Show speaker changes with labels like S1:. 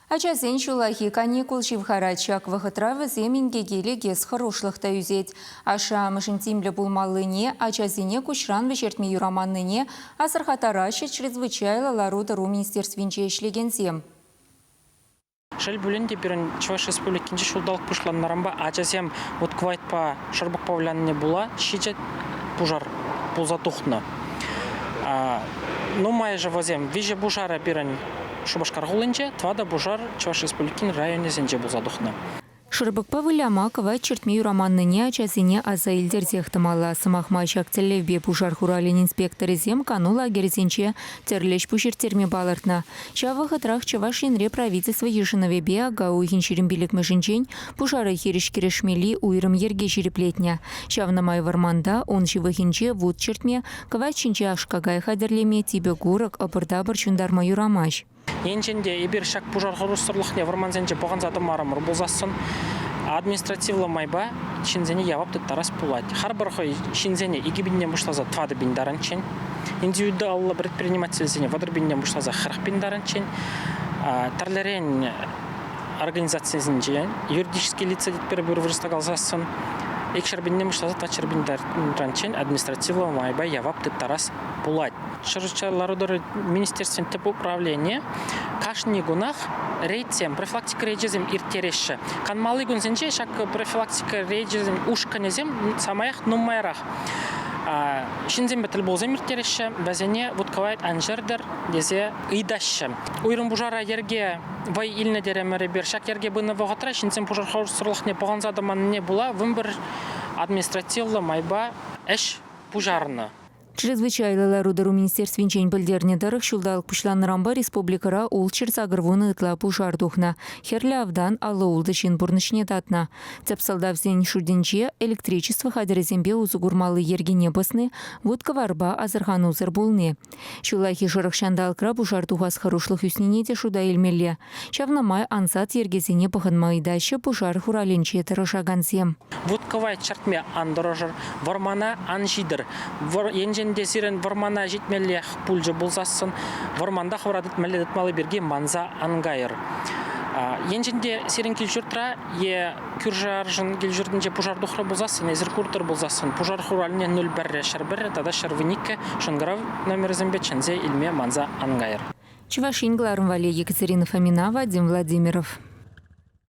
S1: Ачасен шулахи каникул шивхарачак вахытравы земенге гелегес хорошлықта үзет. Аша мышынтимлі булмалыне, ачасене кушран вешертме юраманныне, асырхатарашы чрезвычайлы ларудару министерствинче ишлеген зем.
S2: Шел бүленде бірін Чуваш республикинче шулдалық пушланнарамба ачасем вот квайтпа шарбық павлянне була, шичет пужар пулза тухна. Ну майже возем, виже бужара бірін Шубашкар гулынче, твада бужар Чуваш республикин районе зенче булза тухна.
S1: Шырбыкпа выляма кывайт чертме юраманныне ачасене азаилдер зехтымала. Сымахмайшак целевбе пужар хуралин инспекторы зем кану лагерзенче терлеш пушертерме балартна. Чавы хытрах Чувашинре правительство ешиновебе агау хинчерим билик мышинчень пужары хириш-кирешмели уйрым ерге жиреплетня. Чавна май варманда он живы хинче вуд чертме кывайт чинче ашкагай хадерлеме тибе гурак апырдабыр чундарма юрамаш.
S2: Енченде ибир шак пужар хорустырлыхне варманзенче поганзаты марамыр болзасын административлы майба шинзене явапты тарас пулать. Харбархой шинзене игибинне мушлаза твады биндаранчен, индивидуаллы предпринимательзене вадыр бинне мушлаза хырх биндаранчен, тарлерен организациясынче юридические лица детпер бир вырыстагалзасын, экшербинне мушлаза тачербиндаранчен административлы майба явапты тарас пулать. Шарычаларудары министерствен теп управления кашни гунах рейдсем профилактика рейджезем иртереше. Канмалы гунзенче шак профилактика рейджезем ушканезем самаях нумайрах. Шинзем бетел болзем иртереше, базене вудкавайт анжердер дезе идаше. Уйрым бужара ерге вай илне деремере бер шак ерге бына вогатра шинзем бужар хорсырлыхне поганзадаман не була вымбер административлы майба эш бужарны.
S1: Чрезвычайлы ларудару министерствинчен білдерне дарық шулдалық пушланырамба республикара ол чырсагырвуны ытла пужар тухна. Херлі авдан аллы олды чин бурнышне татна. Цепсалдавзен шуденче электричество хадерезембе узугурмалы ергене басны, водка варба азырхан узыр болны. Шулахи жырықшандалкра пужар тухас харушлық үснене де шуда елмелі. Чавнамай ансат ергезене пахынмайдашы пужар хураленче тырышаганзем.
S2: Водковай чартме андорожыр, вармана анжидыр. Десирен вармана житмеллех пульжы болзасын, варманда хаврадыт мәледет малы берге манза ангайыр. Енженде сирен келжүртра, е күржаржын келжүрдінже пужар дұқры болзасын, езір күртір болзасын, пужар хураліне 0-1 шарбір, тада шарвыникке, шынгырав номерзімбе чензе илме манза ангайыр.
S1: Чувашин Глармвале Екатерина Фомина, Вадим Владимиров.